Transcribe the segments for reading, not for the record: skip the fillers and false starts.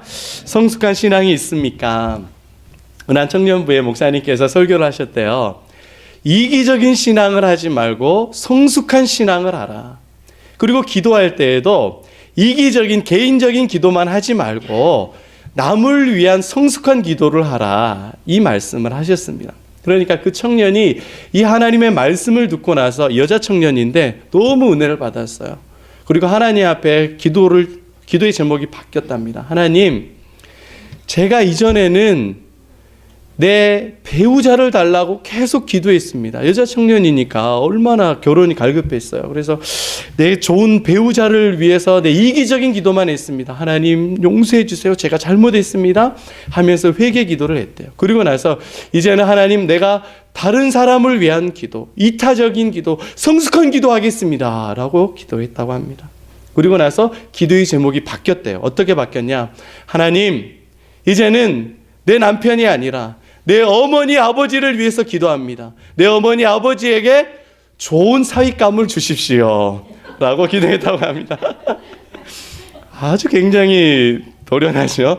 성숙한 신앙이 있습니까? 은한청년부의 목사님께서 설교를 하셨대요. 이기적인 신앙을 하지 말고 성숙한 신앙을 하라. 그리고 기도할 때에도 이기적인 개인적인 기도만 하지 말고 남을 위한 성숙한 기도를 하라. 이 말씀을 하셨습니다. 그러니까 그 청년이 이 하나님의 말씀을 듣고 나서 여자 청년인데 너무 은혜를 받았어요. 그리고 하나님 앞에 기도의 제목이 바뀌었답니다. 하나님, 제가 이전에는 내 배우자를 달라고 계속 기도했습니다. 여자 청년이니까 얼마나 결혼이 갈급했어요. 그래서 내 좋은 배우자를 위해서 내 이기적인 기도만 했습니다. 하나님 용서해 주세요. 제가 잘못했습니다. 하면서 회개 기도를 했대요. 그리고 나서 이제는 하나님, 내가 다른 사람을 위한 기도, 이타적인 기도, 성숙한 기도하겠습니다. 라고 기도했다고 합니다. 그리고 나서 기도의 제목이 바뀌었대요. 어떻게 바뀌었냐? 하나님, 이제는 내 남편이 아니라 내 어머니 아버지를 위해서 기도합니다. 내 어머니 아버지에게 좋은 사윗감을 주십시오. 라고 기도했다고 합니다. 아주 굉장히 도련하죠.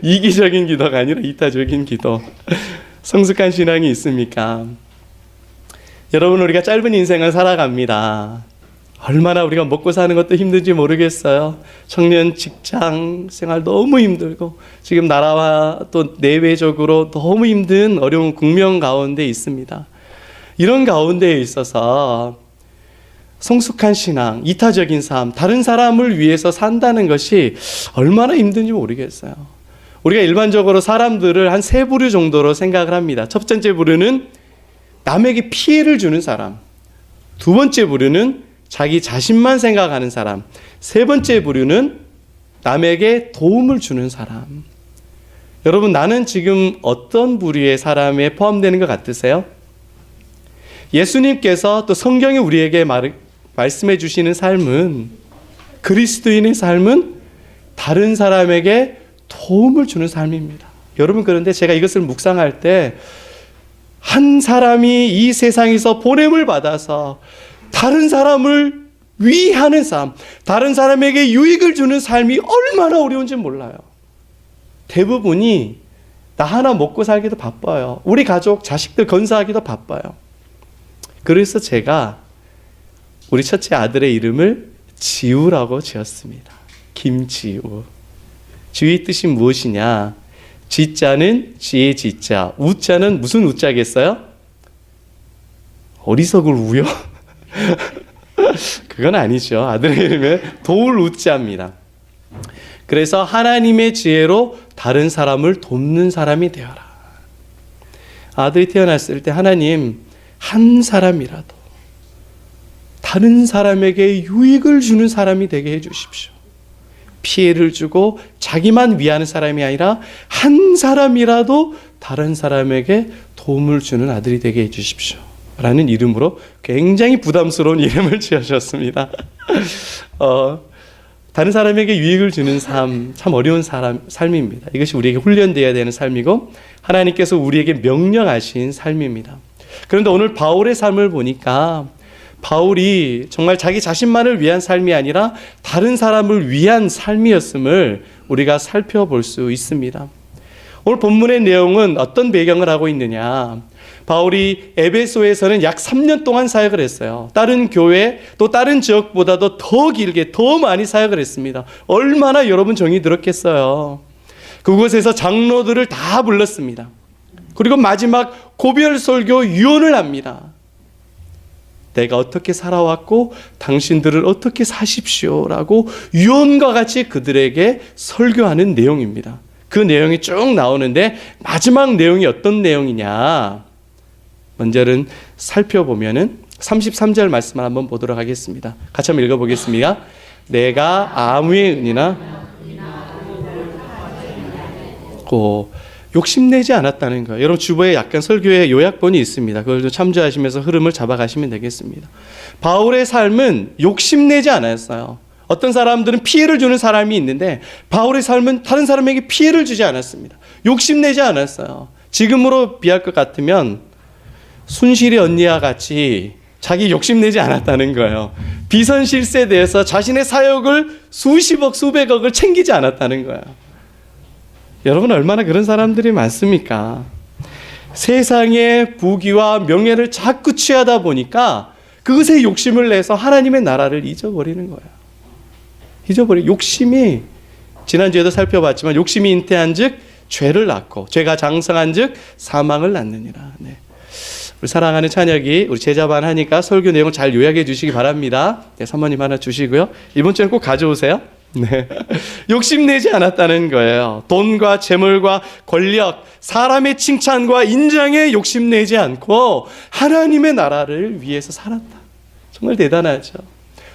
이기적인 기도가 아니라 이타적인 기도. 성숙한 신앙이 있습니까? 여러분, 우리가 짧은 인생을 살아갑니다. 얼마나 우리가 먹고 사는 것도 힘든지 모르겠어요. 청년 직장 생활 너무 힘들고 지금 나라와 또 내외적으로 너무 힘든 어려운 국면 가운데 있습니다. 이런 가운데에 있어서 성숙한 신앙, 이타적인 삶, 다른 사람을 위해서 산다는 것이 얼마나 힘든지 모르겠어요. 우리가 일반적으로 사람들을 한 세 부류 정도로 생각을 합니다. 첫 번째 부류는 남에게 피해를 주는 사람, 두 번째 부류는 자기 자신만 생각하는 사람, 세 번째 부류는 남에게 도움을 주는 사람. 여러분, 나는 지금 어떤 부류의 사람에 포함되는 것 같으세요? 예수님께서 또 성경이 우리에게 말씀해 주시는 삶은, 그리스도인의 삶은 다른 사람에게 도움을 주는 삶입니다. 여러분, 그런데 제가 이것을 묵상할 때 한 사람이 이 세상에서 보냄을 받아서 다른 사람을 위하는 삶, 다른 사람에게 유익을 주는 삶이 얼마나 어려운지 몰라요. 대부분이 나 하나 먹고 살기도 바빠요. 우리 가족, 자식들 건사하기도 바빠요. 그래서 제가 우리 첫째 아들의 이름을 지우라고 지었습니다. 김지우. 지우의 뜻이 무엇이냐? 지자는 지혜 지자, 우자는 무슨 우자겠어요? 어리석을 우요? 그건 아니죠. 아들의 이름은 도울 우자입니다. 그래서 하나님의 지혜로 다른 사람을 돕는 사람이 되어라. 아들이 태어났을 때 하나님, 한 사람이라도 다른 사람에게 유익을 주는 사람이 되게 해주십시오. 피해를 주고 자기만 위하는 사람이 아니라 한 사람이라도 다른 사람에게 도움을 주는 아들이 되게 해주십시오. 라는 이름으로 굉장히 부담스러운 이름을 지어주셨습니다. 다른 사람에게 유익을 주는 삶, 참 어려운 삶입니다. 이것이 우리에게 훈련되어야 되는 삶이고 하나님께서 우리에게 명령하신 삶입니다. 그런데 오늘 바울의 삶을 보니까 바울이 정말 자기 자신만을 위한 삶이 아니라 다른 사람을 위한 삶이었음을 우리가 살펴볼 수 있습니다. 오늘 본문의 내용은 어떤 배경을 하고 있느냐? 바울이 에베소에서는 약 3년 동안 사역을 했어요. 다른 교회 또 다른 지역보다도 더 길게 더 많이 사역을 했습니다. 얼마나 여러분 정이 들었겠어요. 그곳에서 장로들을 다 불렀습니다. 그리고 마지막 고별 설교 유언을 합니다. 내가 어떻게 살아왔고 당신들을 어떻게 사십시오라고 유언과 같이 그들에게 설교하는 내용입니다. 그 내용이 쭉 나오는데 마지막 내용이 어떤 내용이냐? 먼저는 살펴보면은 33절 말씀을 한번 보도록 하겠습니다. 같이 한번 읽어보겠습니다. 내가 아무의 은이나 욕심내지 않았다는 거예요. 여러분 주보에 약간 설교의 요약본이 있습니다. 그걸 좀 참조하시면서 흐름을 잡아가시면 되겠습니다. 바울의 삶은 욕심내지 않았어요. 어떤 사람들은 피해를 주는 사람이 있는데 바울의 삶은 다른 사람에게 피해를 주지 않았습니다. 욕심내지 않았어요. 지금으로 비할 것 같으면 순실이 언니와 같이 자기 욕심내지 않았다는 거예요. 비선실세대에서 자신의 사역을 수십억 수백억을 챙기지 않았다는 거예요. 여러분 얼마나 그런 사람들이 많습니까? 세상의 부귀와 명예를 자꾸 취하다 보니까 그것에 욕심을 내서 하나님의 나라를 잊어버리는 거예요. 욕심이, 지난주에도 살펴봤지만 욕심이 잉태한 즉 죄를 낳고 죄가 장성한 즉 사망을 낳느니라. 네. 우리 사랑하는 찬혁이 우리 제자반 하니까 설교 내용을 잘 요약해 주시기 바랍니다. 네, 사모님 하나 주시고요. 이번 주에는 꼭 가져오세요. 네. 욕심내지 않았다는 거예요. 돈과 재물과 권력, 사람의 칭찬과 인정에 욕심내지 않고 하나님의 나라를 위해서 살았다. 정말 대단하죠.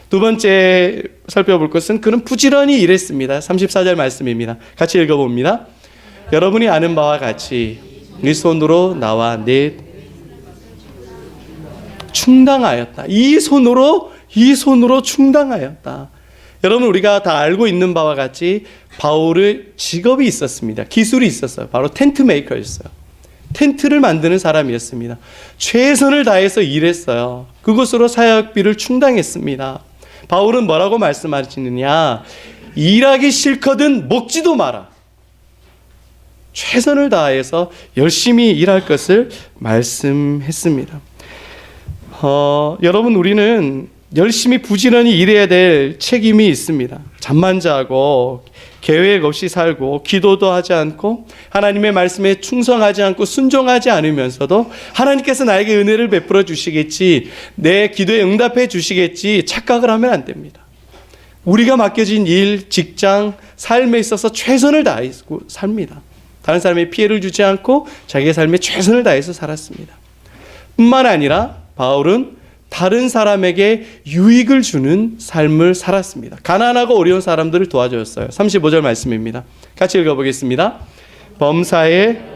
두 번째 살펴볼 것은 그는 부지런히 일했습니다. 34절 말씀입니다. 같이 읽어봅니다. 여러분이 아는 바와 같이 네 손으로 나와 내 충당하였다. 이 손으로 충당하였다. 여러분 우리가 다 알고 있는 바와 같이 바울의 직업이 있었습니다. 기술이 있었어요. 바로 텐트 메이커였어요. 텐트를 만드는 사람이었습니다. 최선을 다해서 일했어요. 그것으로 사역비를 충당했습니다. 바울은 뭐라고 말씀하시느냐? 일하기 싫거든 먹지도 마라. 최선을 다해서 열심히 일할 것을 말씀했습니다. 여러분 우리는 열심히 부지런히 일해야 될 책임이 있습니다. 잠만 자고 계획 없이 살고 기도도 하지 않고 하나님의 말씀에 충성하지 않고 순종하지 않으면서도 하나님께서 나에게 은혜를 베풀어 주시겠지, 내 기도에 응답해 주시겠지 착각을 하면 안 됩니다. 우리가 맡겨진 일, 직장, 삶에 있어서 최선을 다하고 삽니다. 다른 사람의 피해를 주지 않고 자기의 삶에 최선을 다해서 살았습니다. 뿐만 아니라 바울은 다른 사람에게 유익을 주는 삶을 살았습니다. 가난하고 어려운 사람들을 도와줬어요. 35절 말씀입니다. 같이 읽어보겠습니다. 범사에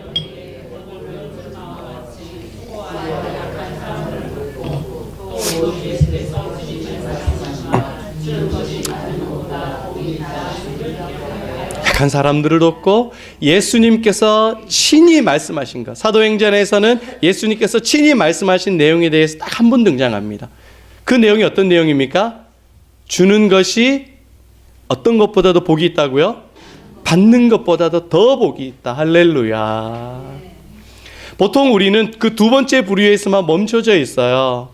약한 사람들을 돕고 예수님께서 친히 말씀하신 것, 사도행전에서는 예수님께서 친히 말씀하신 내용에 대해서 딱 한 번 등장합니다. 그 내용이 어떤 내용입니까? 주는 것이 어떤 것보다도 복이 있다고요? 받는 것보다도 더 복이 있다. 할렐루야. 보통 우리는 그 두 번째 부류에서만 멈춰져 있어요.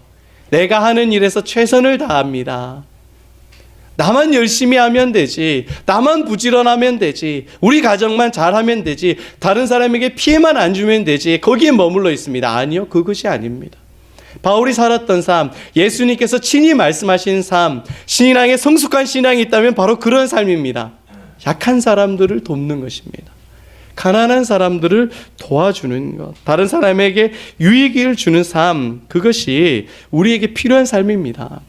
내가 하는 일에서 최선을 다합니다. 나만 열심히 하면 되지, 나만 부지런하면 되지, 우리 가정만 잘하면 되지, 다른 사람에게 피해만 안 주면 되지, 거기에 머물러 있습니다. 아니요, 그것이 아닙니다. 바울이 살았던 삶, 예수님께서 친히 말씀하신 삶, 신앙에 성숙한 신앙이 있다면 바로 그런 삶입니다. 약한 사람들을 돕는 것입니다. 가난한 사람들을 도와주는 것, 다른 사람에게 유익을 주는 삶, 그것이 우리에게 필요한 삶입니다.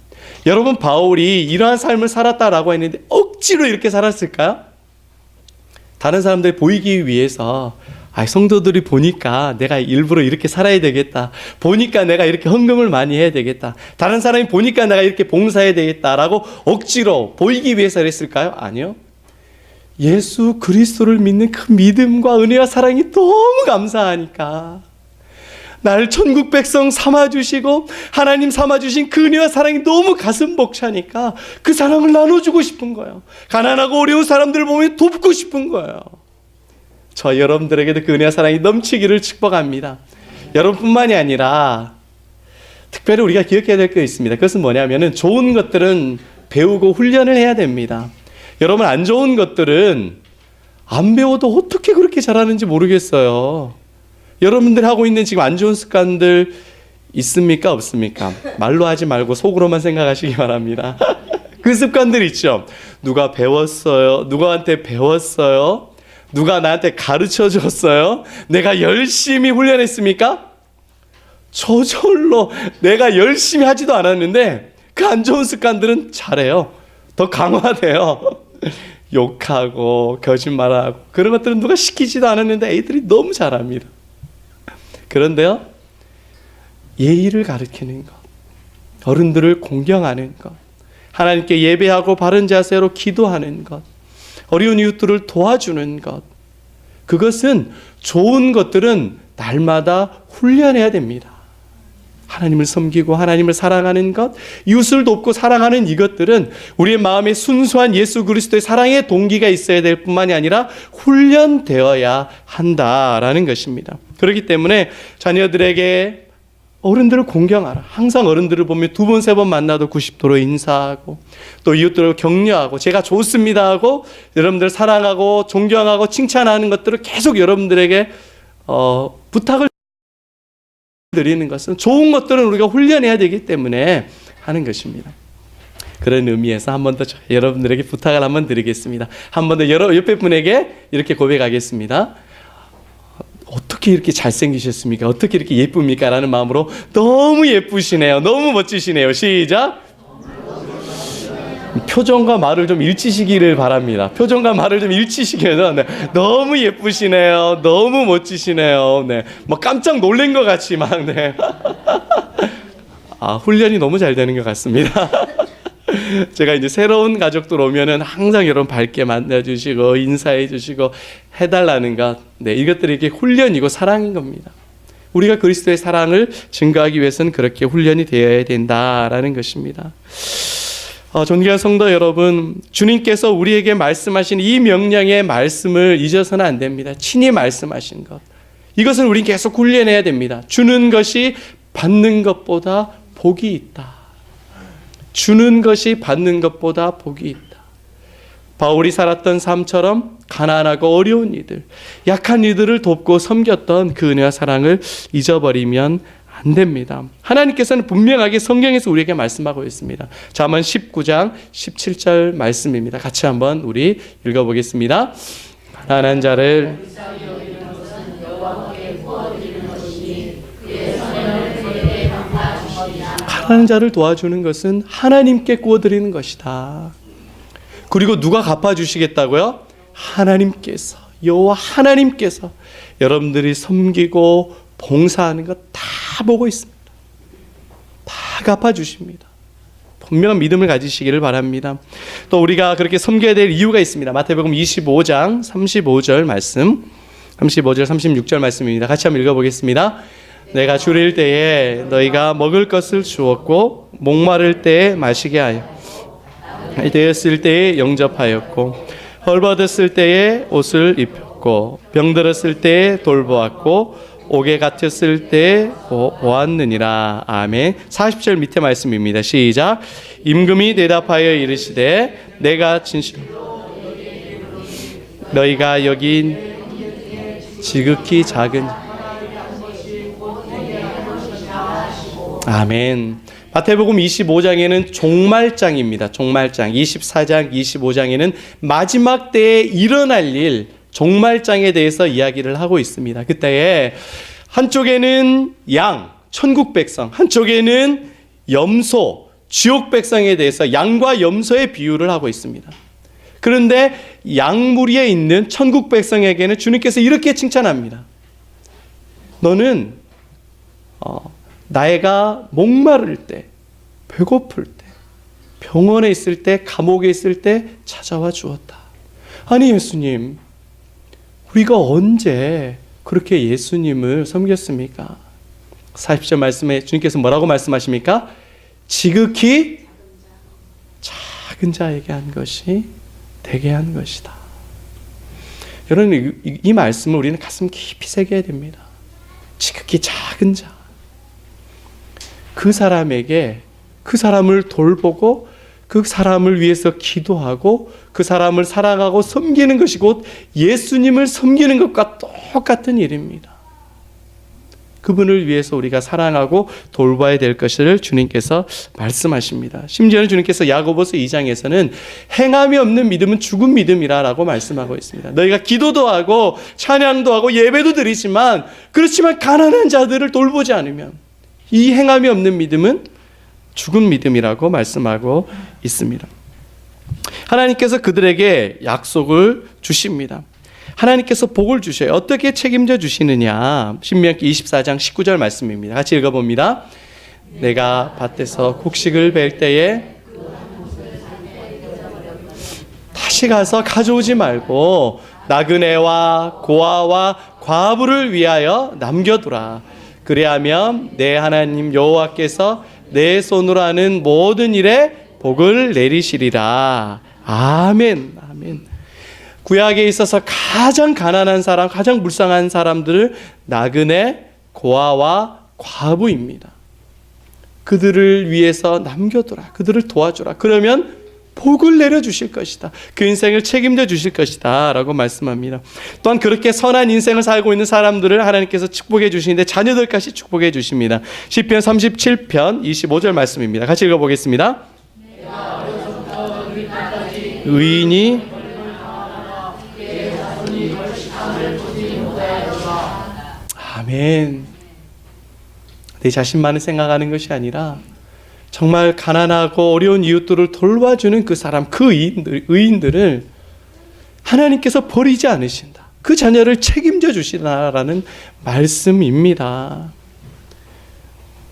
여러분, 바울이 이러한 삶을 살았다라고 했는데 억지로 이렇게 살았을까요? 다른 사람들이 보이기 위해서 성도들이 보니까 내가 일부러 이렇게 살아야 되겠다, 보니까 내가 이렇게 헌금을 많이 해야 되겠다, 다른 사람이 보니까 내가 이렇게 봉사해야 되겠다라고 억지로 보이기 위해서 그랬을까요? 아니요. 예수 그리스도를 믿는 그 믿음과 은혜와 사랑이 너무 감사하니까, 날 천국 백성 삼아주시고 하나님 삼아주신 그 은혜와 사랑이 너무 가슴 벅차니까 그 사랑을 나눠주고 싶은 거예요. 가난하고 어려운 사람들 보면 돕고 싶은 거예요. 저 여러분들에게도 그 은혜와 사랑이 넘치기를 축복합니다. 여러분뿐만이 아니라 특별히 우리가 기억해야 될 게 있습니다. 그것은 뭐냐면은 좋은 것들은 배우고 훈련을 해야 됩니다. 여러분, 안 좋은 것들은 안 배워도 어떻게 그렇게 잘하는지 모르겠어요. 여러분들이 하고 있는 지금 안 좋은 습관들 있습니까? 없습니까? 말로 하지 말고 속으로만 생각하시기 바랍니다. 그 습관들 있죠. 누가 배웠어요? 누구한테 배웠어요? 누가 나한테 가르쳐 줬어요? 내가 열심히 훈련했습니까? 저절로 내가 열심히 하지도 않았는데 그 안 좋은 습관들은 잘해요. 더 강화돼요. 욕하고 거짓말하고 그런 것들은 누가 시키지도 않았는데 애들이 너무 잘합니다. 그런데요, 예의를 가르치는 것, 어른들을 공경하는 것, 하나님께 예배하고 바른 자세로 기도하는 것, 어려운 이웃들을 도와주는 것, 그것은 좋은 것들은 날마다 훈련해야 됩니다. 하나님을 섬기고 하나님을 사랑하는 것, 이웃을 돕고 사랑하는 이것들은 우리의 마음에 순수한 예수 그리스도의 사랑의 동기가 있어야 될 뿐만이 아니라 훈련되어야 한다라는 것입니다. 그렇기 때문에 자녀들에게 어른들을 공경하라. 항상 어른들을 보면 2번, 3번 만나도 90도로 인사하고 또 이웃들을 격려하고 제가 좋습니다 하고 여러분들 사랑하고 존경하고 칭찬하는 것들을 계속 여러분들에게 부탁을 드리는 것은 좋은 것들은 우리가 훈련해야 되기 때문에 하는 것입니다. 그런 의미에서 한 번 더 여러분들에게 부탁을 한번 드리겠습니다. 한 번 더 옆에 분에게 이렇게 고백하겠습니다. 어떻게 이렇게 잘생기셨습니까? 어떻게 이렇게 예쁩니까? 라는 마음으로 너무 예쁘시네요. 너무 멋지시네요. 시작. 표정과 말을 좀 일치시기를 바랍니다. 표정과 말을 좀 일치시켜서 네. 너무 예쁘시네요. 너무 멋지시네요. 네. 뭐 깜짝 놀란 것 같이 막 네. 훈련이 너무 잘 되는 것 같습니다. 제가 이제 새로운 가족들 오면은 항상 여러분 밝게 만나주시고 인사해주시고 해달라는 것, 네, 이것들이 이렇게 훈련이고 사랑인 겁니다. 우리가 그리스도의 사랑을 증거하기 위해서는 그렇게 훈련이 되어야 된다라는 것입니다. 존귀한 성도 여러분, 주님께서 우리에게 말씀하신 이 명령의 말씀을 잊어서는 안 됩니다. 친히 말씀하신 것, 이것은 우리는 계속 훈련해야 됩니다. 주는 것이 받는 것보다 복이 있다. 주는 것이 받는 것보다 복이 있다. 바울이 살았던 삶처럼 가난하고 어려운 이들, 약한 이들을 돕고 섬겼던 그 은혜와 사랑을 잊어버리면 안 됩니다. 하나님께서는 분명하게 성경에서 우리에게 말씀하고 있습니다. 잠언 19장 17절 말씀입니다. 같이 한번 우리 읽어보겠습니다. 가난한 자를 가난한 자를 도와주는 것은 하나님께 구워드리는 것이다. 그리고 누가 갚아주시겠다고요? 하나님께서, 여호와 하나님께서 여러분들이 섬기고 봉사하는 것 다 보고 있습니다. 다 갚아주십니다. 분명한 믿음을 가지시기를 바랍니다. 또 우리가 그렇게 섬겨야 될 이유가 있습니다. 마태복음 25장 35절 말씀, 35절 36절 말씀입니다. 같이 한번 읽어보겠습니다. 내가 줄일 때에 너희가 먹을 것을 주었고 목마를 때에 마시게 하여 되었을 때에 영접하였고 헐벗었을 때에 옷을 입혔고 병들었을 때에 돌보았고 옥에 갇혔을 때에 보았느니라. 아멘. 40절 밑에 말씀입니다. 시작. 임금이 대답하여 이르시되 내가 진실로 너희가 여긴 지극히 작은 아멘. 마태복음 25장에는 종말장입니다. 종말장. 24장, 25장에는 마지막 때에 일어날 일, 종말장에 대해서 이야기를 하고 있습니다. 그때에 한쪽에는 양, 천국 백성, 한쪽에는 염소, 지옥 백성에 대해서 양과 염소의 비유를 하고 있습니다. 그런데 양무리에 있는 천국 백성에게는 주님께서 이렇게 칭찬합니다. 너는 나애가 목마를 때, 배고플 때, 병원에 있을 때, 감옥에 있을 때 찾아와 주었다. 아니 예수님, 우리가 언제 그렇게 예수님을 섬겼습니까? 40절 말씀에 주님께서 뭐라고 말씀하십니까? 지극히 작은 자에게 한 것이 되게 한 것이다. 여러분, 이 말씀을 우리는 가슴 깊이 새겨야 됩니다. 지극히 작은 자, 그 사람에게, 그 사람을 돌보고 그 사람을 위해서 기도하고 그 사람을 사랑하고 섬기는 것이 곧 예수님을 섬기는 것과 똑같은 일입니다. 그분을 위해서 우리가 사랑하고 돌봐야 될 것을 주님께서 말씀하십니다. 심지어는 주님께서 야고보서 2장에서는 행함이 없는 믿음은 죽은 믿음이라고 말씀하고 있습니다. 너희가 기도도 하고 찬양도 하고 예배도 드리지만 그렇지만 가난한 자들을 돌보지 않으면 이 행함이 없는 믿음은 죽은 믿음이라고 말씀하고 있습니다. 하나님께서 그들에게 약속을 주십니다. 하나님께서 복을 주셔요. 어떻게 책임져 주시느냐? 신명기 24장 19절 말씀입니다. 같이 읽어봅니다. 내가 밭에서 곡식을 벨 때에 다시 가서 가져오지 말고 나그네와 고아와 과부를 위하여 남겨두라. 그리하면 내 하나님 여호와께서 내 손으로 하는 모든 일에 복을 내리시리라. 아멘. 아멘. 구약에 있어서 가장 가난한 사람, 가장 불쌍한 사람들을 나그네, 고아와 과부입니다. 그들을 위해서 남겨두라. 그들을 도와주라. 그러면 복을 내려주실 것이다. 그 인생을 책임져 주실 것이다 라고 말씀합니다. 또한 그렇게 선한 인생을 살고 있는 사람들을 하나님께서 축복해 주시는데 자녀들까지 축복해 주십니다. 시편 37편 25절 말씀입니다. 같이 읽어보겠습니다. 의인이 아멘. 내 자신만을 생각하는 것이 아니라 정말 가난하고 어려운 이웃들을 돌봐주는 그 사람, 그 의인들을 하나님께서 버리지 않으신다. 그 자녀를 책임져 주시라라는 말씀입니다.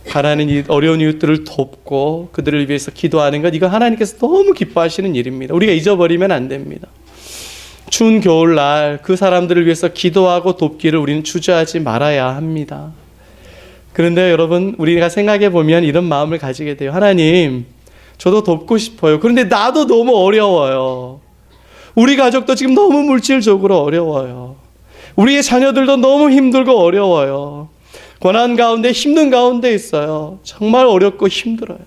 가난한 어려운 이웃들을 돕고 그들을 위해서 기도하는 것, 이거 하나님께서 너무 기뻐하시는 일입니다. 우리가 잊어버리면 안 됩니다. 추운 겨울날 그 사람들을 위해서 기도하고 돕기를 우리는 주저하지 말아야 합니다. 그런데 여러분, 우리가 생각해 보면 이런 마음을 가지게 돼요. 하나님, 저도 돕고 싶어요. 그런데 나도 너무 어려워요. 우리 가족도 지금 너무 물질적으로 어려워요. 우리의 자녀들도 너무 힘들고 어려워요. 고난 가운데, 힘든 가운데 있어요. 정말 어렵고 힘들어요.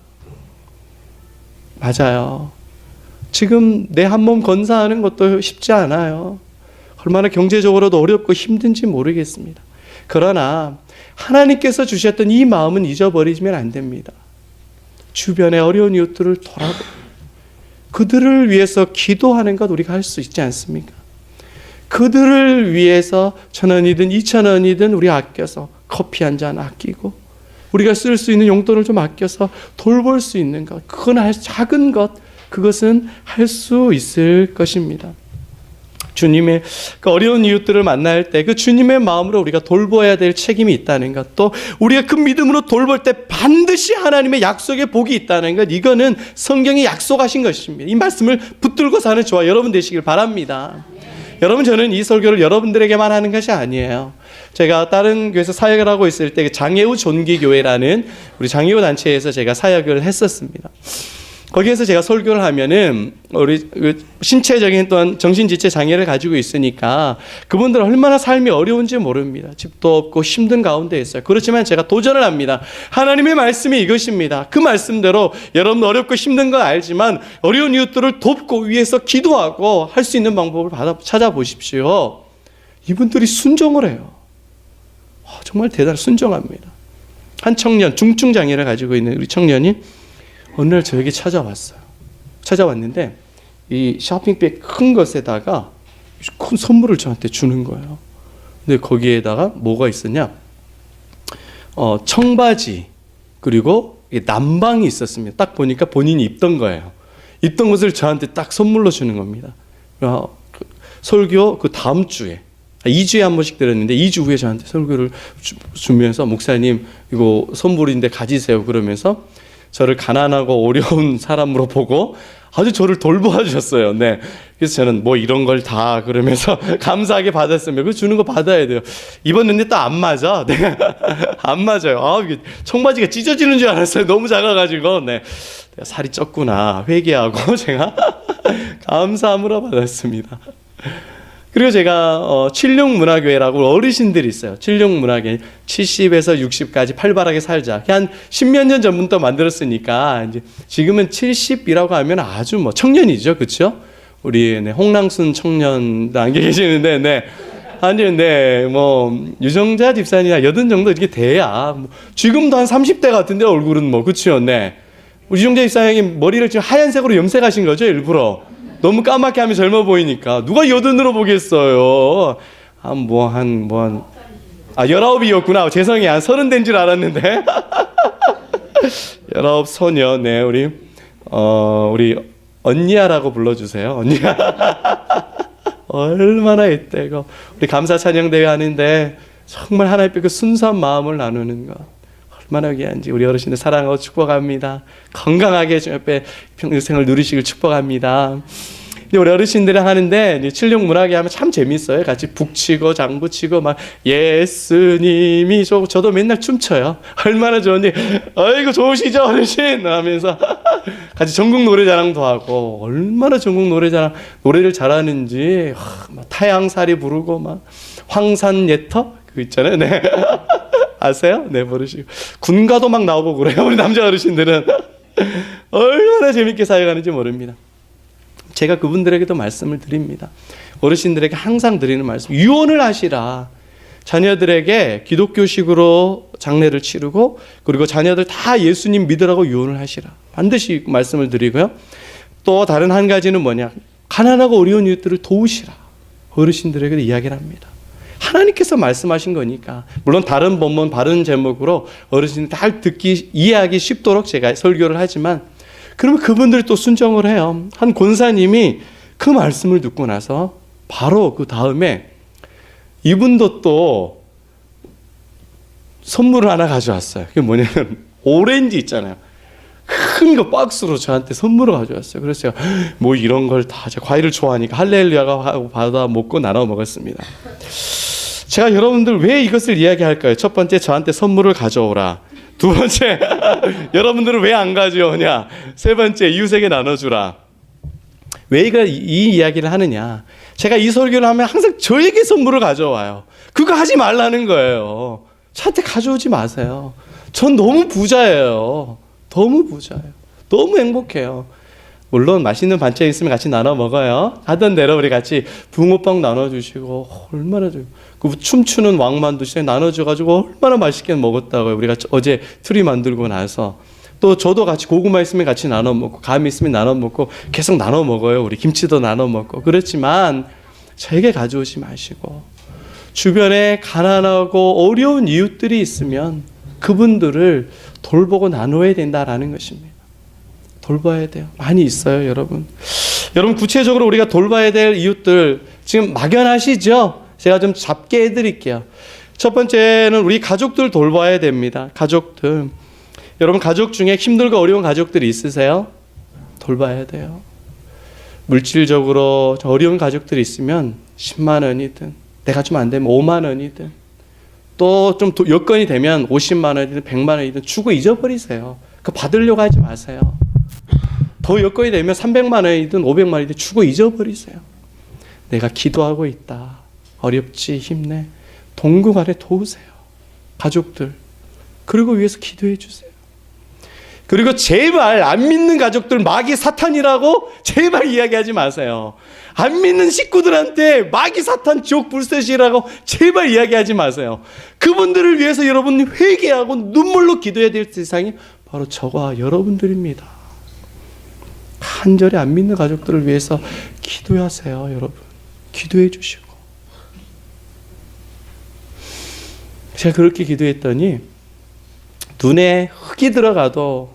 맞아요. 지금 내 한 몸 건사하는 것도 쉽지 않아요. 얼마나 경제적으로도 어렵고 힘든지 모르겠습니다. 그러나 하나님께서 주셨던 이 마음은 잊어버리면 안 됩니다. 주변의 어려운 이웃들을 돌아보고 그들을 위해서 기도하는 것 우리가 할 수 있지 않습니까? 그들을 위해서 1,000원이든 2,000원이든 우리 아껴서 커피 한 잔 아끼고 우리가 쓸 수 있는 용돈을 좀 아껴서 돌볼 수 있는 것, 그건 작은 것, 그것은 할 수 있을 것입니다. 주님의 그 어려운 이웃들을 만날 때 그 주님의 마음으로 우리가 돌봐야 될 책임이 있다는 것, 또 우리가 그 믿음으로 돌볼 때 반드시 하나님의 약속의 복이 있다는 것, 이거는 성경이 약속하신 것입니다. 이 말씀을 붙들고 사는 저와 여러분 되시길 바랍니다. 여러분, 저는 이 설교를 여러분들에게만 하는 것이 아니에요. 제가 다른 교회에서 사역을 하고 있을 때 장애우 존귀교회라는 우리 장애우 단체에서 제가 사역을 했었습니다. 거기에서 제가 설교를 하면은 우리 신체적인 또한 정신지체 장애를 가지고 있으니까 그분들 얼마나 삶이 어려운지 모릅니다. 집도 없고 힘든 가운데 있어요. 그렇지만 제가 도전을 합니다. 하나님의 말씀이 이것입니다. 그 말씀대로 여러분 어렵고 힘든 거 알지만 어려운 이웃들을 돕고 위해서 기도하고 할 수 있는 방법을 찾아보십시오. 이분들이 순종을 해요. 정말 대단히 순종합니다. 한 청년, 중증 장애를 가지고 있는 우리 청년이 어느 날 저에게 찾아왔는데 이 쇼핑백 큰 것에다가 큰 선물을 저한테 주는 거예요. 근데 거기에다가 뭐가 있었냐? 청바지 그리고 남방이 있었습니다. 딱 보니까 본인이 입던 거예요. 입던 것을 저한테 딱 선물로 주는 겁니다. 설교 그 다음 주에 2주에 한 번씩 들었는데 2주 후에 저한테 설교를 주면서 목사님 이거 선물인데 가지세요 그러면서 저를 가난하고 어려운 사람으로 보고 아주 저를 돌보아 주셨어요. 네. 그래서 저는 뭐 이런 걸 다 그러면서 감사하게 받았으면 그 주는 거 받아야 돼요. 입었는데 또 안 맞아. 네. 안 맞아요. 청바지가 찢어지는 줄 알았어요. 너무 작아가지고. 네. 내가 살이 쪘구나 회개하고 제가 감사함으로 받았습니다. 그리고 제가 칠룡문화교회라고 어르신들이 있어요. 칠룡문화교회 70에서 60까지 팔바하게 살자. 한 10몇 년 전부터 만들었으니까 이제 지금은 70이라고 하면 아주 뭐 청년이죠, 그렇죠? 우리 홍랑순 청년단 계시는데, 네. 아니, 네, 뭐 유정자 집사님이나 80 정도 이렇게 돼야 지금도 한 30대 같은데 얼굴은 뭐 그렇죠, 네. 우리 유정자 집사님 머리를 지금 하얀색으로 염색하신 거죠, 일부러. 너무 까맣게 하면 젊어 보이니까 누가 80으로 보겠어요. 19이었구나. 죄송해요. 한 30 된 줄 알았는데 19 소녀. 네, 우리 언니야라고 불러주세요. 언니야. 얼마나 있대고 우리 감사 찬양 대회 하는데 정말 하나님께 그 순수한 마음을 나누는 것 얼마나 귀한지 우리 어르신들 사랑하고 축복합니다. 건강하게 주 옆에 평생을 누리시길 축복합니다. 근데 우리 어르신들이 하는데 이제 칠룡 문화계 하면 참 재밌어요. 같이 북치고 장구치고 막 예수님이 저도 맨날 춤춰요. 얼마나 좋은지. 아이고 좋으시죠 어르신 하면서 같이 전국 노래자랑도 하고 얼마나 전국 노래자랑 노래를 잘하는지 막 타양살이 부르고 막 황산예터 그거 있잖아요. 네. 아세요? 네, 모르시고 군가도 막 나오고 그래요. 우리 남자 어르신들은 얼마나 재밌게 사역하는지 모릅니다. 제가 그분들에게도 말씀을 드립니다. 어르신들에게 항상 드리는 말씀, 유언을 하시라. 자녀들에게 기독교식으로 장례를 치르고 그리고 자녀들 다 예수님 믿으라고 유언을 하시라. 반드시 말씀을 드리고요. 또 다른 한 가지는 뭐냐, 가난하고 어려운 이웃들을 도우시라. 어르신들에게도 이야기를 합니다. 하나님께서 말씀하신 거니까. 물론 다른 본문 다른 제목으로 어르신들 다 듣기 이해하기 쉽도록 제가 설교를 하지만 그러면 그분들이 또 순종을 해요. 한 권사님이 그 말씀을 듣고 나서 바로 그 다음에 이분도 또 선물을 하나 가져왔어요. 그게 뭐냐면 오렌지 있잖아요. 큰 거 박스로 저한테 선물을 가져왔어요. 그래서 제가 뭐 이런 걸 다 제가 과일을 좋아하니까 할렐루야가 하고 받아 먹고 나눠 먹었습니다. 제가 여러분들 왜 이것을 이야기할까요? 첫 번째, 저한테 선물을 가져오라. 두 번째, 여러분들은 왜 안 가져오냐? 세 번째, 이웃에게 나눠주라. 왜 이 이야기를 하느냐? 제가 이 설교를 하면 항상 저에게 선물을 가져와요. 그거 하지 말라는 거예요. 저한테 가져오지 마세요. 전 너무 부자예요. 너무 부자예요. 너무 행복해요. 물론 맛있는 반찬 있으면 같이 나눠 먹어요. 하던 대로 우리 같이 붕어빵 나눠주시고 얼마나 그 춤추는 왕만두 시에 나눠줘가지고 얼마나 맛있게 먹었다고요. 우리가 어제 트리 만들고 나서 또 저도 같이 고구마 있으면 같이 나눠 먹고 감이 있으면 나눠 먹고 계속 나눠 먹어요. 우리 김치도 나눠 먹고. 그렇지만 저에게 가져오지 마시고 주변에 가난하고 어려운 이웃들이 있으면 그분들을 돌보고 나눠야 된다라는 것입니다. 돌봐야 돼요. 많이 있어요, 여러분. 여러분 구체적으로 우리가 돌봐야 될 이웃들 지금 막연하시죠? 제가 좀 잡게 해드릴게요. 첫 번째는 우리 가족들 돌봐야 됩니다. 가족들. 여러분 가족 중에 힘들고 어려운 가족들이 있으세요? 돌봐야 돼요. 물질적으로 어려운 가족들이 있으면 10만 원이든 내가 좀 안 되면 5만 원이든 또 좀 여건이 되면 50만 원이든 100만 원이든 주고 잊어버리세요. 그거 받으려고 하지 마세요. 더 여건이 되면 300만 원이든 500만 원이든 주고 잊어버리세요. 내가 기도하고 있다. 어렵지 힘내. 동구간에 도우세요. 가족들. 그리고 위해서 기도해 주세요. 그리고 제발 안 믿는 가족들 마귀 사탄이라고 제발 이야기하지 마세요. 안 믿는 식구들한테 마귀 사탄 지옥 불셋이라고 제발 이야기하지 마세요. 그분들을 위해서 여러분이 회개하고 눈물로 기도해야 될 세상이 바로 저와 여러분들입니다. 간절히 안 믿는 가족들을 위해서 기도하세요, 여러분. 기도해 주시고. 제가 그렇게 기도했더니 눈에 흙이 들어가도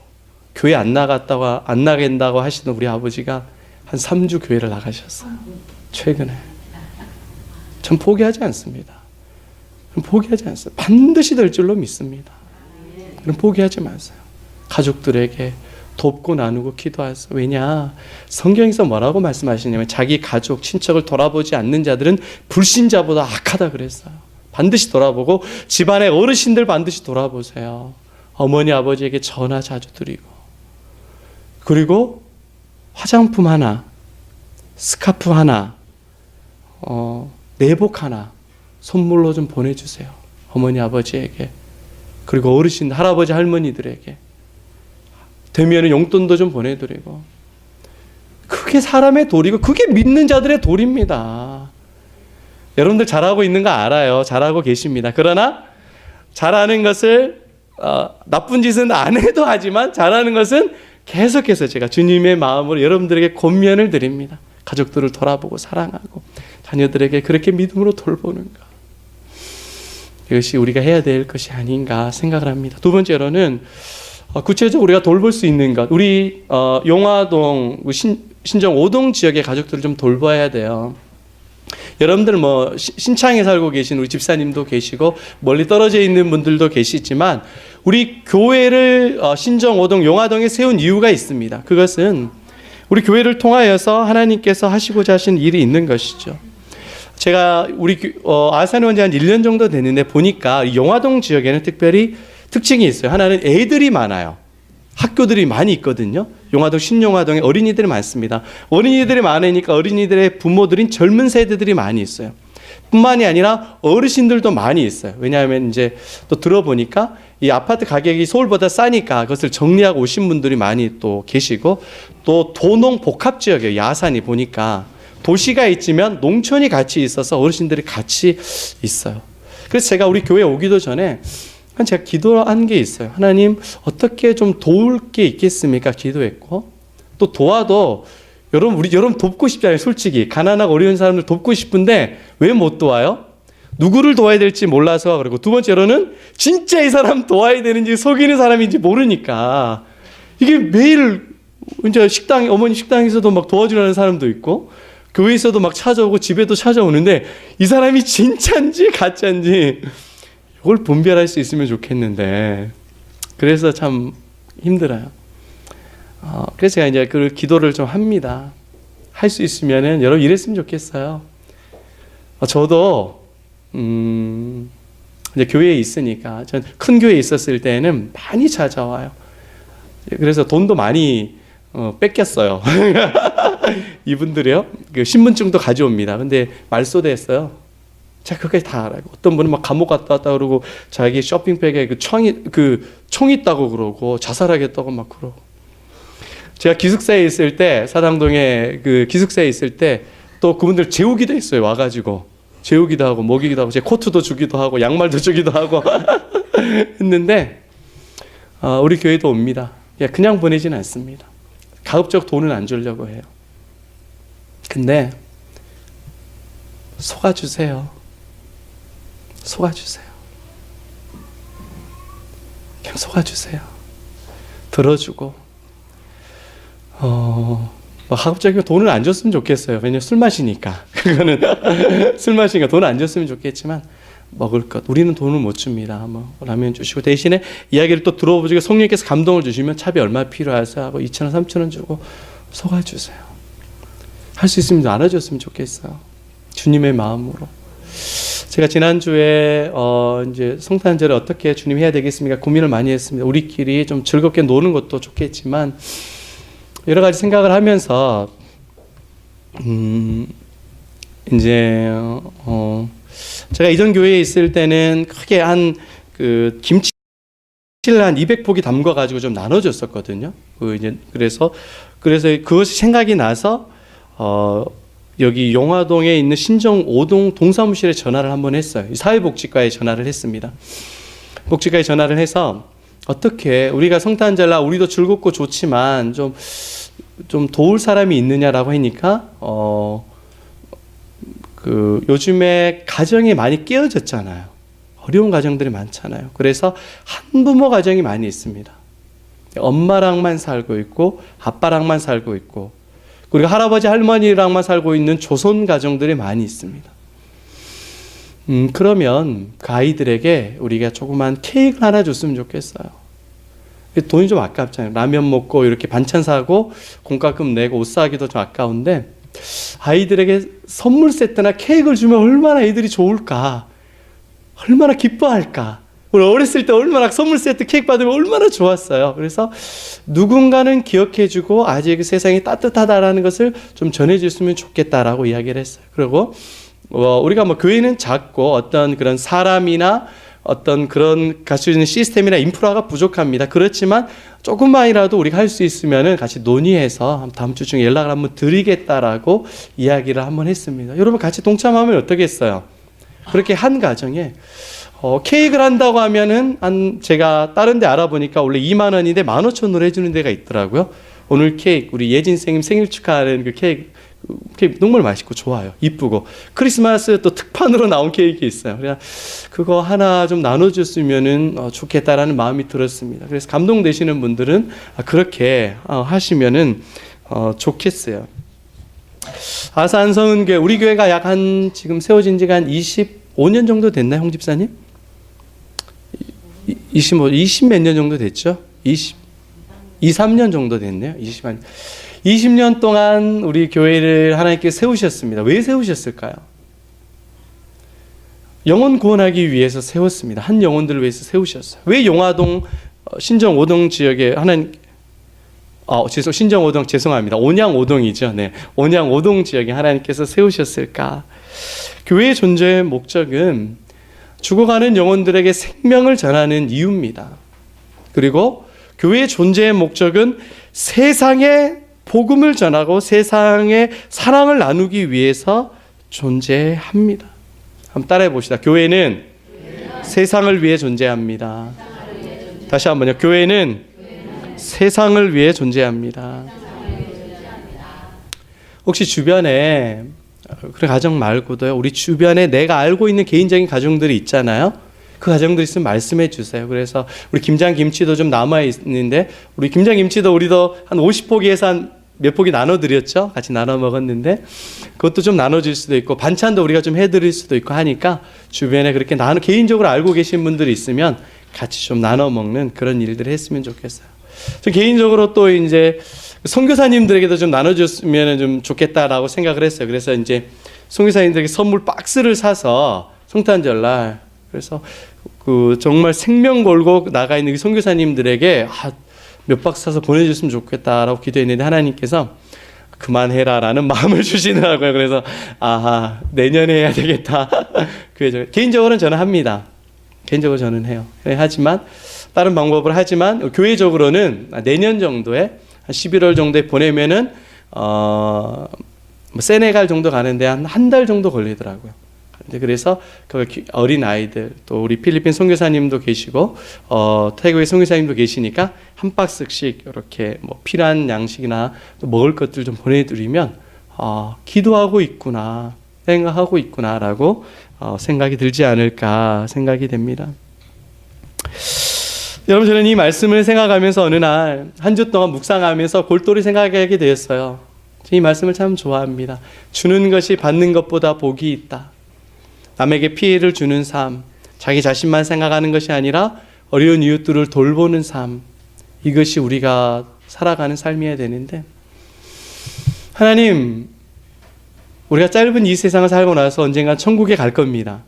교회 안 나간다고 하시는 우리 아버지가 한 3주 교회를 나가셨어요. 최근에. 전 포기하지 않습니다. 포기하지 않습니다. 반드시 될 줄로 믿습니다. 그럼 포기하지 마세요. 가족들에게 돕고 나누고 기도하세요. 왜냐? 성경에서 뭐라고 말씀하시냐면 자기 가족, 친척을 돌아보지 않는 자들은 불신자보다 악하다 그랬어요. 반드시 돌아보고 집안의 어르신들 반드시 돌아보세요. 어머니, 아버지에게 전화 자주 드리고 그리고 화장품 하나, 스카프 하나, 내복 하나 선물로 좀 보내주세요. 어머니, 아버지에게. 그리고 어르신, 할아버지, 할머니들에게. 되면 용돈도 좀 보내드리고. 그게 사람의 도리고 그게 믿는 자들의 도리입니다. 여러분들 잘하고 있는 거 알아요. 잘하고 계십니다. 그러나 잘하는 것을 나쁜 짓은 안 해도 하지만 잘하는 것은 계속해서 제가 주님의 마음으로 여러분들에게 권면을 드립니다. 가족들을 돌아보고 사랑하고 자녀들에게 그렇게 믿음으로 돌보는 것. 이것이 우리가 해야 될 것이 아닌가 생각을 합니다. 두 번째로는 구체적으로 우리가 돌볼 수 있는 것. 우리 용화동 신정 5동 지역의 가족들을 좀 돌봐야 돼요. 여러분들 뭐 신창에 살고 계신 우리 집사님도 계시고 멀리 떨어져 있는 분들도 계시지만 우리 교회를 신정 5동 용화동에 세운 이유가 있습니다. 그것은 우리 교회를 통하여서 하나님께서 하시고자 하신 일이 있는 것이죠. 제가 우리 아산에 온 지 한 1년 정도 됐는데 보니까 용화동 지역에는 특별히 특징이 있어요. 하나는 애들이 많아요. 학교들이 많이 있거든요. 용화동 신용화동에 어린이들이 많습니다. 어린이들이 많으니까 어린이들의 부모들인 젊은 세대들이 많이 있어요. 뿐만이 아니라 어르신들도 많이 있어요. 왜냐하면 이제 또 들어보니까 이 아파트 가격이 서울보다 싸니까 그것을 정리하고 오신 분들이 많이 또 계시고, 또 도농 복합 지역이에요. 야산이 보니까 도시가 있지만 농촌이 같이 있어서 어르신들이 같이 있어요. 그래서 제가 우리 교회 오기도 전에 제가 기도한 게 있어요. 하나님, 어떻게 좀 도울 게 있겠습니까? 기도했고, 또 도와도 여러분 돕고 싶잖아요. 솔직히 가난하고 어려운 사람들 돕고 싶은데 왜 못 도와요? 누구를 도와야 될지 몰라서. 그리고 두 번째로는 진짜 이 사람 도와야 되는지 속이는 사람인지 모르니까. 이게 매일 이제 어머니 식당에서도 막 도와주려는 사람도 있고, 교회에서도 막 찾아오고 집에도 찾아오는데 이 사람이 진짜인지 가짜인지 이걸 분별할 수 있으면 좋겠는데, 그래서 참 힘들어요. 그래서 제가 이제 그 기도를 좀 합니다. 할 수 있으면은 여러분 이랬으면 좋겠어요. 저도 이제 교회에 있으니까, 전 큰 교회에 있었을 때는 많이 찾아와요. 그래서 돈도 많이 뺏겼어요. 이분들이요. 그 신분증도 가져옵니다. 근데 말소됐어요. 제가 그까지 다 알아요. 어떤 분은 막 감옥 갔다 왔다 그러고 자기 쇼핑백에 총 있다고 그러고 자살하겠다고 막 그러고. 제가 기숙사에 있을 때, 사당동에 그 기숙사에 있을 때 또 그분들 재우기도 했어요. 와가지고 재우기도 하고 먹이기도 하고 제 코트도 주기도 하고 양말도 주기도 하고 했는데 우리 교회도 옵니다. 그냥 보내지는 않습니다. 가급적 돈은 안 주려고 해요. 근데 속아주세요. 속아주세요. 그냥 속아주세요. 들어주고 가급적이면 돈을 안 줬으면 좋겠어요. 왜냐면 술 마시니까. 그거는 술 마시니까 돈을 안 줬으면 좋겠지만 먹을 것, 우리는 돈을 못 줍니다. 뭐 라면 주시고, 대신에 이야기를 또 들어보시고 성령께서 감동을 주시면 차비 얼마 필요하세요 하고 2,000원 3,000원 주고 속아주세요. 할 수 있으면 알아줬으면 좋겠어요. 주님의 마음으로. 제가 지난주에 이제 성탄절에 어떻게 주님 해야 되겠습니까? 고민을 많이 했습니다. 우리끼리 좀 즐겁게 노는 것도 좋겠지만 여러 가지 생각을 하면서 이제 제가 이전 교회에 있을 때는 크게 김치를 한 200포기 담가 가지고 좀 나눠줬었거든요. 그래서 그것이 생각이 나서 여기 용화동에 있는 신정 5동 동사무실에 전화를 한번 했어요. 사회복지과에 전화를 했습니다. 복지과에 전화를 해서 어떻게 우리가 성탄절날 우리도 즐겁고 좋지만 좀 도울 사람이 있느냐라고 하니까 요즘에 가정이 많이 깨어졌잖아요. 어려운 가정들이 많잖아요. 그래서 한부모 가정이 많이 있습니다. 엄마랑만 살고 있고 아빠랑만 살고 있고, 그리고 할아버지 할머니랑만 살고 있는 조선 가정들이 많이 있습니다. 그러면 그 아이들에게 우리가 조그만 케이크를 하나 줬으면 좋겠어요. 돈이 좀 아깝잖아요. 라면 먹고 이렇게 반찬 사고 공과금 내고 옷 사기도 좀 아까운데, 아이들에게 선물 세트나 케이크를 주면 얼마나 애들이 좋을까, 얼마나 기뻐할까. 우리 어렸을 때 얼마나 선물 세트 케이크 받으면 얼마나 좋았어요. 그래서 누군가는 기억해주고 아직 세상이 따뜻하다라는 것을 좀 전해줬으면 좋겠다라고 이야기를 했어요. 그리고 우리가 교회는 작고 어떤 그런 사람이나 어떤 그런 갖출 수 있는 시스템이나 인프라가 부족합니다. 그렇지만 조금만이라도 우리가 할 수 있으면 같이 논의해서 다음 주 중에 연락을 한번 드리겠다라고 이야기를 한번 했습니다. 여러분 같이 동참하면 어떻겠어요? 그렇게 한 가정에 케이크를 한다고 하면은 제가 다른 데 알아보니까 원래 2만 원인데 15,000원으로 해주는 데가 있더라고요. 오늘 케이크, 우리 예진 선생님 생일 축하하는 그 케이크 정말 맛있고 좋아요. 이쁘고. 크리스마스 또 특판으로 나온 케이크 있어요. 그래서 그거 하나 좀 나눠줬으면은 좋겠다라는 마음이 들었습니다. 그래서 감동되시는 분들은 그렇게 하시면은 좋겠어요. 아산 성은교회, 우리 교회가 약 지금 세워진 지가 한 25년 정도 됐나요, 홍 집사님? 20몇 년 정도 됐죠? 23년 정도 됐네요. 20년 동안 우리 교회를 하나님께서 세우셨습니다. 왜 세우셨을까요? 영혼 구원하기 위해서 세웠습니다. 한 영혼들을 위해서 세우셨어요. 왜 용화동 신정 5동 지역에 신정 5동 죄송합니다. 온양 5동이죠. 네. 온양 5동 지역에 하나님께서 세우셨을까? 교회의 존재의 목적은 죽어가는 영혼들에게 생명을 전하는 이유입니다. 그리고 교회의 존재의 목적은 세상에 복음을 전하고 세상에 사랑을 나누기 위해서 존재합니다. 한번 따라해 봅시다. 교회는 세상을 위해 존재합니다. 다시 한번요. 교회는 세상을 위해 존재합니다. 혹시 주변에 그런 가정 말고도요, 우리 주변에 내가 알고 있는 개인적인 가정들이 있잖아요. 그 가정들 있으면 말씀해 주세요. 그래서 우리 김장 김치도 좀 남아 있는데, 우리 김장 김치도 우리도 한 50포기에서 한 몇 포기 나눠드렸죠. 같이 나눠 먹었는데 그것도 좀 나눠줄 수도 있고, 반찬도 우리가 좀 해드릴 수도 있고 하니까 주변에 그렇게 개인적으로 알고 계신 분들이 있으면 같이 좀 나눠 먹는 그런 일들을 했으면 좋겠어요. 저 개인적으로 또 이제 선교사님들에게도 좀 나눠줬으면 좀 좋겠다라고 생각을 했어요. 그래서 이제 선교사님들에게 선물 박스를 사서 성탄절날, 그래서 그 정말 생명 걸고 나가 있는 선교사님들에게 몇 박스 사서 보내줬으면 좋겠다라고 기도했는데 하나님께서 그만해라라는 마음을 주시더라고요. 그래서 내년에 해야 되겠다. 개인적으로는 저는 합니다. 개인적으로 저는 해요. 하지만 다른 방법을 하지만 교회적으로는 내년 정도에 한 11월 정도에 보내면은 세네갈 정도 가는데 한 달 정도 걸리더라고요. 그래서 그 어린 아이들, 또 우리 필리핀 선교사님도 계시고 태국의 선교사님도 계시니까 한 박스씩 이렇게 뭐 필요한 양식이나 또 먹을 것들 좀 보내드리면 기도하고 있구나, 생각하고 있구나라고 생각이 들지 않을까 생각이 됩니다. 여러분, 저는 이 말씀을 생각하면서 어느 날 한 주 동안 묵상하면서 골똘히 생각하게 되었어요. 이 말씀을 참 좋아합니다. 주는 것이 받는 것보다 복이 있다. 남에게 피해를 주는 삶, 자기 자신만 생각하는 것이 아니라 어려운 이웃들을 돌보는 삶, 이것이 우리가 살아가는 삶이어야 되는데, 하나님, 우리가 짧은 이 세상을 살고 나서 언젠간 천국에 갈 겁니다.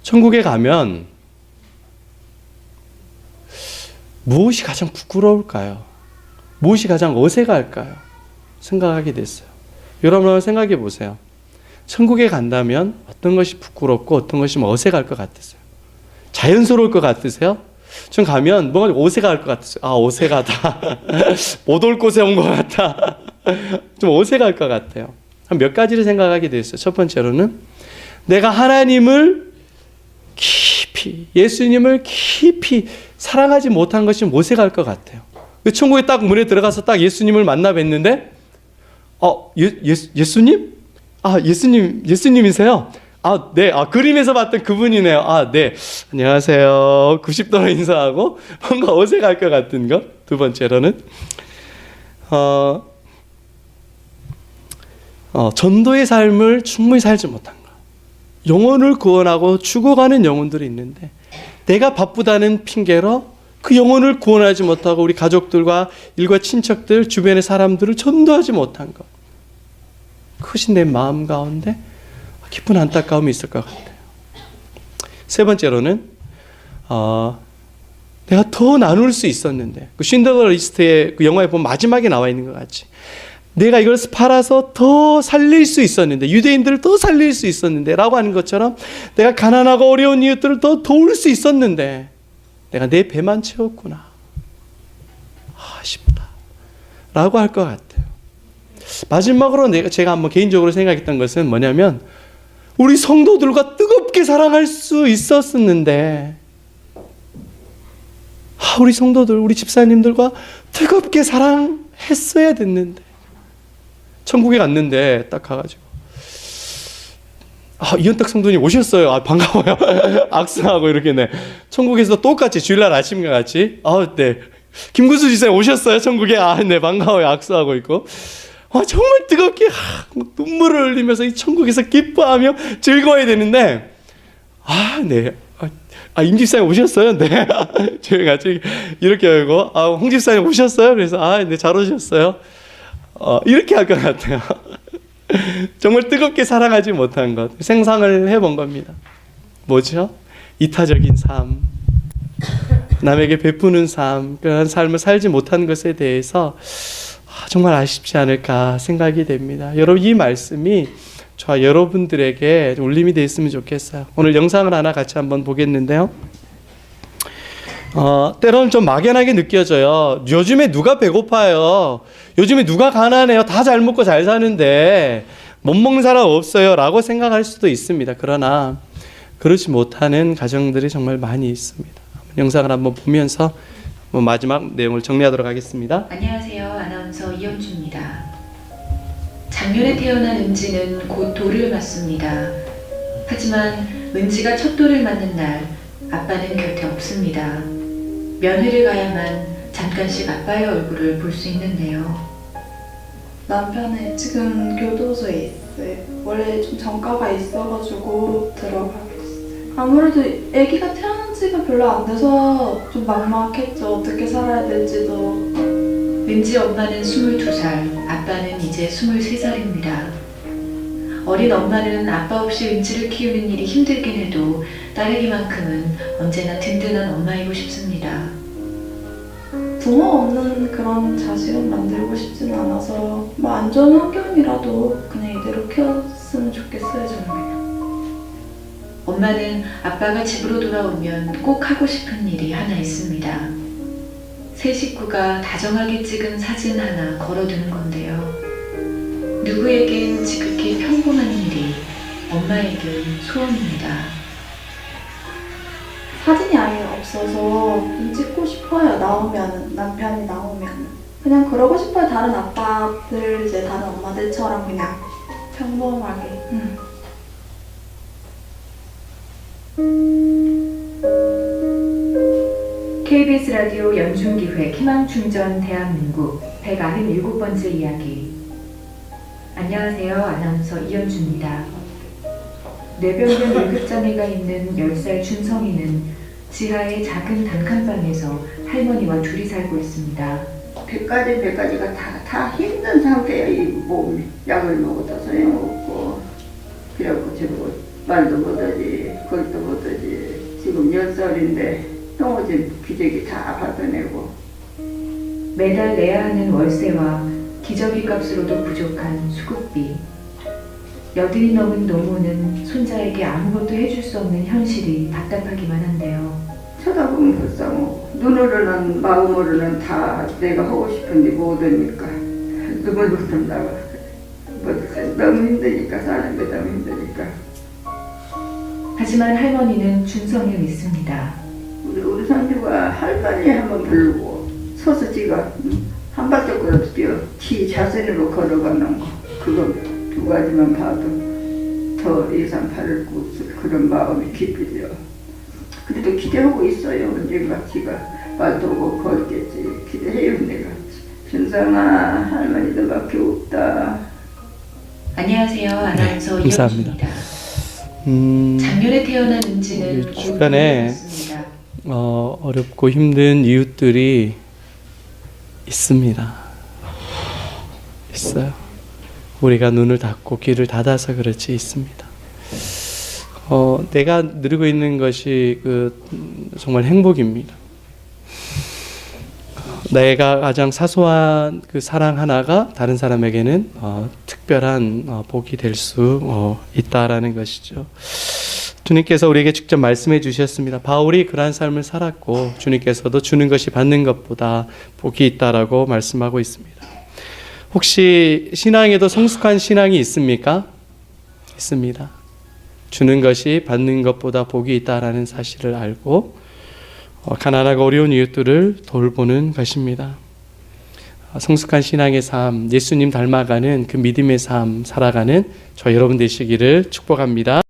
천국에 가면 무엇이 가장 부끄러울까요? 무엇이 가장 어색할까요? 생각하게 됐어요. 여러분 한번 생각해 보세요. 천국에 간다면 어떤 것이 부끄럽고 어떤 것이 어색할 것 같으세요? 자연스러울 것 같으세요? 전 가면 뭔가 어색할 것 같으세요. 어색하다. 못 올 곳에 온 것 같다. 좀 어색할 것 같아요. 한 몇 가지를 생각하게 됐어요. 첫 번째로는 내가 하나님을 깊이, 예수님을 깊이 사랑하지 못한 것이 어색할 것 같아요. 천국에 딱 문에 들어가서 딱 예수님을 만나 뵀는데 예수님? 예수님이세요? 네. 그림에서 봤던 그분이네요. 네. 안녕하세요. 90도로 인사하고 뭔가 어색할 것 같은 것. 두 번째로는 전도의 삶을 충분히 살지 못한 것. 영혼을 구원하고 죽어가는 영혼들이 있는데 내가 바쁘다는 핑계로 그 영혼을 구원하지 못하고 우리 가족들과 일과 친척들, 주변의 사람들을 전도하지 못한 것. 그것이 내 마음 가운데 깊은 안타까움이 있을 것 같아요. 세 번째로는 내가 더 나눌 수 있었는데, 그 쉰더러 리스트의 그 영화에 보면 마지막에 나와 있는 것 같이 내가 이걸 팔아서 더 살릴 수 있었는데, 유대인들을 더 살릴 수 있었는데 라고 하는 것처럼 내가 가난하고 어려운 이웃들을 더 도울 수 있었는데 내가 내 배만 채웠구나, 아쉽다 라고 할 것 같아요. 마지막으로 제가 한번 개인적으로 생각했던 것은 뭐냐면, 우리 성도들과 뜨겁게 사랑할 수 있었었는데, 우리 성도들, 우리 집사님들과 뜨겁게 사랑했어야 됐는데, 천국에 갔는데 딱 가가지고 이현탁 성도님 오셨어요. 반가워요. 악수하고 이렇게. 네. 천국에서 똑같이 주일날 아침과 같이 네. 김구수 지사님 오셨어요. 천국에. 네, 반가워요. 악수하고 있고. 정말 뜨겁게 눈물을 흘리면서 이 천국에서 기뻐하며 즐거워야 되는데, 네. 임 집사님 오셨어요? 네. 저희 같이 이렇게 하고, 홍 집사님 오셨어요? 그래서, 네, 잘 오셨어요. 이렇게 할 것 같아요. 정말 뜨겁게 사랑하지 못한 것, 생상을 해본 겁니다. 뭐죠? 이타적인 삶, 남에게 베푸는 삶, 그런 삶을 살지 못한 것에 대해서 정말 아쉽지 않을까 생각이 됩니다. 여러분, 이 말씀이 저와 여러분들에게 울림이 되어 있으면 좋겠어요. 오늘 영상을 하나 같이 한번 보겠는데요. 때로는 좀 막연하게 느껴져요. 요즘에 누가 배고파요? 요즘에 누가 가난해요? 다 잘 먹고 잘 사는데 못 먹는 사람 없어요? 라고 생각할 수도 있습니다. 그러나 그렇지 못하는 가정들이 정말 많이 있습니다. 영상을 한번 보면서 마지막 내용을 정리하도록 하겠습니다. 안녕하세요. 아나운서 이영주입니다. 작년에 태어난 은지는 곧 돌을 맞습니다. 하지만 은지가 첫 돌을 맞는 날 아빠는 곁에 없습니다. 면회를 가야만 잠깐씩 아빠의 얼굴을 볼 수 있는데요. 남편이 지금 교도소에 있어요. 원래 좀 전과가 있어가지고 들어가고 있어요. 아무래도 아기가 태어난 지가 별로 안 돼서 좀 막막했죠. 어떻게 살아야 될지도. 은지 엄마는 22살, 아빠는 이제 23살입니다. 어린 엄마는 아빠 없이 은지를 키우는 일이 힘들긴 해도 딸에게만큼은 언제나 든든한 엄마이고 싶습니다. 부모 없는 그런 자식은 만들고 싶지는 않아서 뭐 안 좋은 환경이라도 그냥 이대로 키웠으면 좋겠어요, 저는. 엄마는 아빠가 집으로 돌아오면 꼭 하고 싶은 일이 하나 있습니다. 세 식구가 다정하게 찍은 사진 하나 걸어두는 건데요. 누구에겐 지극히 평범한 일이 엄마에겐 소원입니다. 사진이 아예 없어서 좀 찍고 싶어요. 나오면은, 남편이 나오면은. 그냥 그러고 싶어요. 다른 아빠들, 이제 다른 엄마들처럼 그냥 평범하게. KBS 라디오 연중기획 희망충전 대한민국 197번째 이야기. 안녕하세요. 아나운서 이현주입니다. 뇌병변 응급장애가 있는 10살 준성이는 지하의 작은 단칸방에서 할머니와 둘이 살고 있습니다. 100가지가 다 힘든 상태야. 이 몸이 약을 먹어도 소용없고, 그래갖고 지금 말도 못하지, 걸도 못하지. 지금 10살인데 똥오줌 기저귀 다 받아내고. 매달 내야 하는 월세와 기저귀 값으로도 부족한 수급비. 여든이 넘은 노모는 손자에게 아무것도 해줄 수 없는 현실이 답답하기만 한데요. 쳐다보면 불쌍하고, 눈으로는 마음으로는 다 내가 하고 싶은데 못하니까 눈물 붙는다고. 너무 힘드니까, 사람이 너무 힘드니까. 하지만 할머니는 준성을 믿습니다. 우리 상주가 할머니 한번 부르고 서서 지가 한 발짝이라도 뛰어 지 자신으로 걸어가는 거, 그거 두 가지만 봐도 더 이상 바를 그런 마음이 깊어져. 그래도 기대하고 있어요. 언젠가 지가 말도 오고 걸겠지. 기대해요. 내가 준상아, 할머니도 밖에 없다. 안녕하세요. 아나운서 감사합니다. 이영주입니다. 작년에 태어난 은지는 곧 주변에 돌을 어렵고 힘든 이웃들이 있습니다. 있어요. 우리가 눈을 닫고 귀를 닫아서 그렇지 있습니다. 내가 누리고 있는 것이 정말 행복입니다. 내가 가장 사소한 그 사랑 하나가 다른 사람에게는 특별한 복이 될 수 있다라는 것이죠. 주님께서 우리에게 직접 말씀해 주셨습니다. 바울이 그러한 삶을 살았고 주님께서도 주는 것이 받는 것보다 복이 있다라고 말씀하고 있습니다. 혹시 신앙에도 성숙한 신앙이 있습니까? 있습니다. 주는 것이 받는 것보다 복이 있다라는 사실을 알고 가난하고 어려운 이웃들을 돌보는 것입니다. 성숙한 신앙의 삶, 예수님 닮아가는 그 믿음의 삶 살아가는 저 여러분 되시기를 축복합니다.